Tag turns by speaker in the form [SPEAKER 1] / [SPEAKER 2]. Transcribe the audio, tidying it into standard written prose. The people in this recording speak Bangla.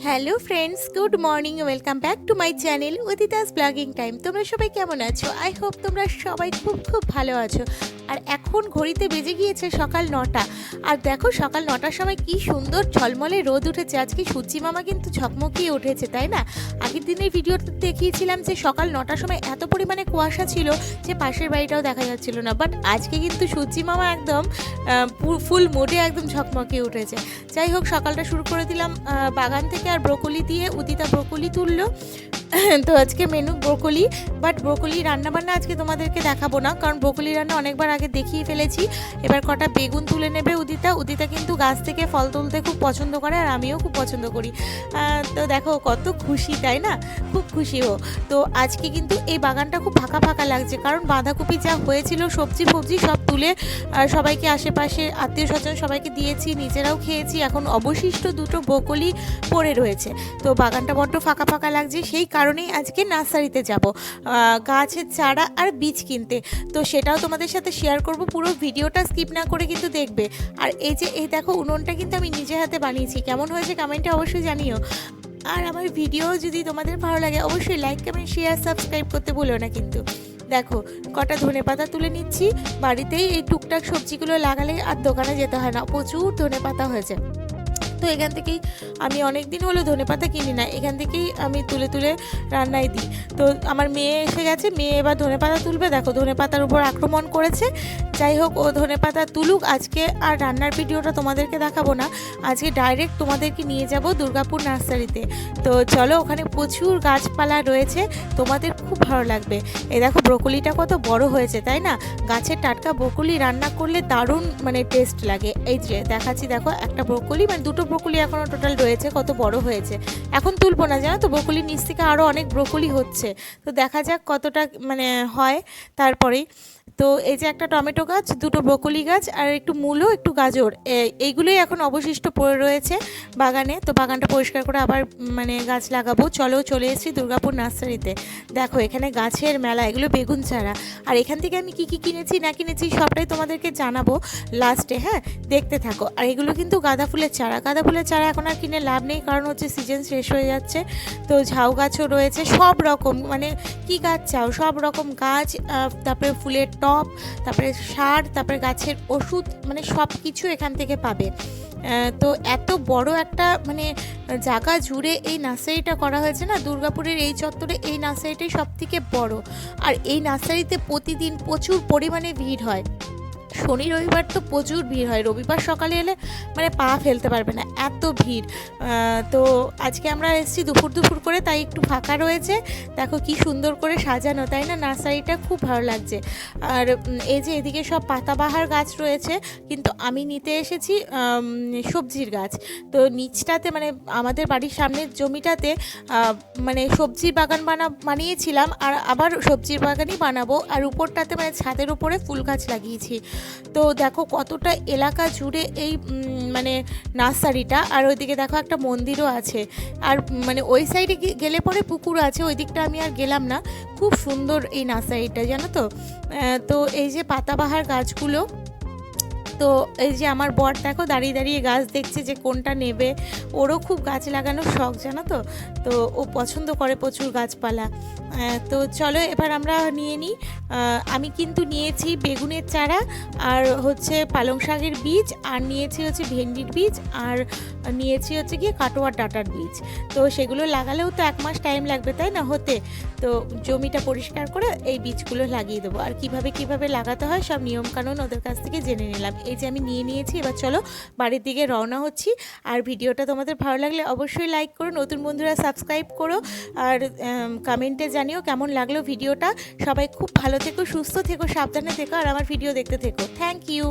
[SPEAKER 1] Hello friends, good morning, welcome back to my channel Udita's blogging time. তোমরা সবাই কেমন আছো? আই হোপ তোমরা সবাই খুব খুব ভালো আছো। আর এখন ঘড়িতে বেজে গিয়েছে সকাল 9টা। আর দেখো সকাল 9টার সময় কি সুন্দর ঝলমলে রোদ উঠেছে। আজকে সূর্যি মামা কিন্তু ঝকমকিয়ে উঠেছে, তাই না? আগের দিনের ভিডিওতে দেখিয়েছিলাম যে সকাল 9টার সময় এত পরিমাণে কুয়াশা ছিল যে পাশের বাড়িটাও দেখা যাচ্ছিল না, বাট আজকে কিন্তু সূর্যি মামা একদম ফুল মোডে একদম ঝকমকিয়ে উঠেছে। যাই হোক, সকালটা শুরু করে দিলাম বাগান থেকে আর ব্রোকলি দিয়ে। উদিতা ব্রোকলি তুললো। তো আজকে মেনু ব্রোকলি, বাট ব্রোকলি রান্নাবান্না আজকে তোমাদেরকে দেখাবো না, কারণ ব্রোকলি রান্না অনেকবার আগে দেখিয়ে ফেলেছি। এবার কটা বেগুন তুলে নেবে উদিতা কিন্তু গাছ থেকে ফল তুলতে খুব পছন্দ করে, আর আমিও খুব পছন্দ করি। তো দেখো কত খুশি, তাই না? খুব খুশি ও। তো আজকে কিন্তু এই বাগানটা খুব ফাঁকা ফাঁকা লাগছে, কারণ বাঁধাকপি যা হয়েছিল সবজি সব তুলে সবাইকে, আশেপাশে আত্মীয় স্বজন সবাইকে দিয়েছি, নিজেরাও খেয়েছি। এখন অবশিষ্ট দুটো ব্রোকলি পড়ে রয়েছে। তো বাগানটা বড্ড ফাঁকা ফাঁকা লাগছে, সেই কারণেই আজকে নার্সারিতে যাব গাছের চারা আর বীজ কিনতে। তো সেটাও তোমাদের সাথে শেয়ার করব, পুরো ভিডিওটা স্কিপ না করে কিন্তু দেখবে। আর এই দেখো উনুনটা কিন্তু আমি নিজে হাতে বানিয়েছি, কেমন হয়েছে কমেন্টে অবশ্যই জানিও। আর আমার ভিডিও যদি তোমাদের ভালো লাগে অবশ্যই লাইক, কমেন্ট, শেয়ার, সাবস্ক্রাইব করতে ভুলো না কিন্তু। দেখো কটা ধনেপাতা তুলে নিচ্ছি। বাড়িতেই এই টুকটাক সবজিগুলো লাগালে আর দোকানে যেতে হয় না, প্রচুর ধনেপাতা হয়েছে। তো এখান থেকেই আমি অনেক দিন হলো ধনেপাতা কিনি না, এখান থেকেই আমি তুলে তুলে রান্নায় দিই। তো আমার মেয়ে এসে গেছে, মেয়ে এবার ধনেপাতা তুলবে। দেখো ধনেপাতার উপর আক্রমণ করেছে। যাই হোক, ও ধনেপাতা তুলুক। আজকে আর রান্নার ভিডিওটা তোমাদেরকে দেখাবো না, আজকে ডাইরেক্ট তোমাদেরকে নিয়ে যাব দুর্গাপুর নার্সারিতে। তো চলো, ওখানে প্রচুর গাছপালা রয়েছে, তোমাদের খুব ভালো লাগবে। এই দেখো ব্রোকলিটা কত বড় হয়েছে, তাই না? গাছের টাটকা ব্রোকলি রান্না করলে দারুণ টেস্ট লাগে। এই যে দেখাচ্ছি, দেখো একটা ব্রোকলি, দুটো ব্রোকলি এখনও টোটাল রয়েছে, কত বড় হয়েছে। এখন তুলবো না, জানো তো, ব্রোকলির নিচ থেকে আরও অনেক ব্রোকলি হচ্ছে। তো দেখা যাক কতটা হয় তারপরেই। তো এই যে একটা টমেটো গাছ, দুটো ব্রোকলি গাছ, আর একটু মূলো, একটু গাজর, এইগুলোই এখন অবশিষ্ট পড়ে রয়েছে বাগানে। তো বাগানটা পরিষ্কার করে আবার গাছ লাগাবো। চলে এসেছি দুর্গাপুর নার্সারিতে। দেখো এখানে গাছের মেলা, এগুলো বেগুন চারা। আর এখান থেকে আমি কি কিনেছি না কিনেছি সবটাই তোমাদেরকে জানাবো লাস্টে, হ্যাঁ, দেখতে থাকো। আর এগুলো কিন্তু গাঁদা ফুলের চারা এখন আর কিনে লাভ নেই, কারণ হচ্ছে সিজন শেষ হয়ে যাচ্ছে। তো ঝাউ গাছও রয়েছে, সব রকম কি গাছ চাও সব রকম গাছ, তারপরে ফুলের টব, তারপরে সার, তারপরে গাছের ওষুধ, সব কিছু এখান থেকে পাবে। তো এত বড় একটা জায়গা জুড়ে এই নার্সারিটা করা হয়েছে না, দুর্গাপুরের এই চত্বরে এই নার্সারিটাই সব থেকে বড়। আর এই নার্সারিতে প্রতিদিন প্রচুর পরিমাণে ভিড় হয়। শনি রবিবার তো প্রচুর ভিড় হয়, রবিবার সকালে এলে পা ফেলতে পারবে না, এত ভিড়। তো আজকে আমরা এসেছি দুপুর করে, তাই একটু ফাঁকা রয়েছে। দেখো কি সুন্দর করে সাজানো, তাই না? নার্সারিটা খুব ভালো লাগছে। আর এই যে এদিকে সব পাতাবাহার গাছ রয়েছে, কিন্তু আমি নিতে এসেছি সবজির গাছ। তো নিচটাতে আমাদের বাড়ির সামনের জমিটাতে সবজির বাগান বানিয়েছিলাম, আর আবার সবজির বাগানই বানাবো। আর উপরটাতে ছাদের উপরে ফুল গাছ লাগিয়েছি। তো দেখো কতটা এলাকা জুড়ে এই নার্সারিটা। আর ওইদিকে দেখো একটা মন্দিরও আছে। আর ওই সাইডে গেলে পরে পুকুর আছে, ওই দিকটা আমি আর গেলাম না। খুব সুন্দর এই নার্সারিটা, জানো তো। তো এই যে পাতাবাহার গাছগুলো, তো এই যে আমার বর দেখো দাঁড়িয়ে দাঁড়িয়ে গাছ দেখছে যে কোনটা নেবে। ওরও খুব গাছ লাগানোর শখ, জানো তো। তো ও পছন্দ করে প্রচুর গাছপালা। তো চলো এবার আমরা নিয়ে নিই। আমি কিন্তু নিয়েছি বেগুনের চারা, আর হচ্ছে পালং শাকের বীজ, আর নিয়েছি হচ্ছে ভেন্ডির বীজ, আর নিয়েছি হচ্ছে গিয়ে কাটোয়ার ডাঁটার বীজ। তো সেগুলো লাগালেও তো 1 মাস টাইম লাগবে, তাই না, হতে। তো জমিটা পরিষ্কার করে এই বীজগুলো লাগিয়ে দেবো। আর কিভাবে লাগাতে হয় সব নিয়মকানুন ওদের কাছ থেকে জেনে নিলাম। এই যে আমি নিয়ে নিয়েছি, এবার চলো বাড়ির দিকে রওনা হচ্ছি। আর ভিডিওটা তোমাদের ভালো লাগলে অবশ্যই লাইক করো, নতুন বন্ধুরা সাবস্ক্রাইব করো, আর কমেন্টে জানিও কেমন লাগলো ভিডিওটা। সবাই খুব ভালো থেকো, সুস্থ থেকো, সাবধানে থেকো, আর আমার ভিডিও দেখতে থেকো। Thank you.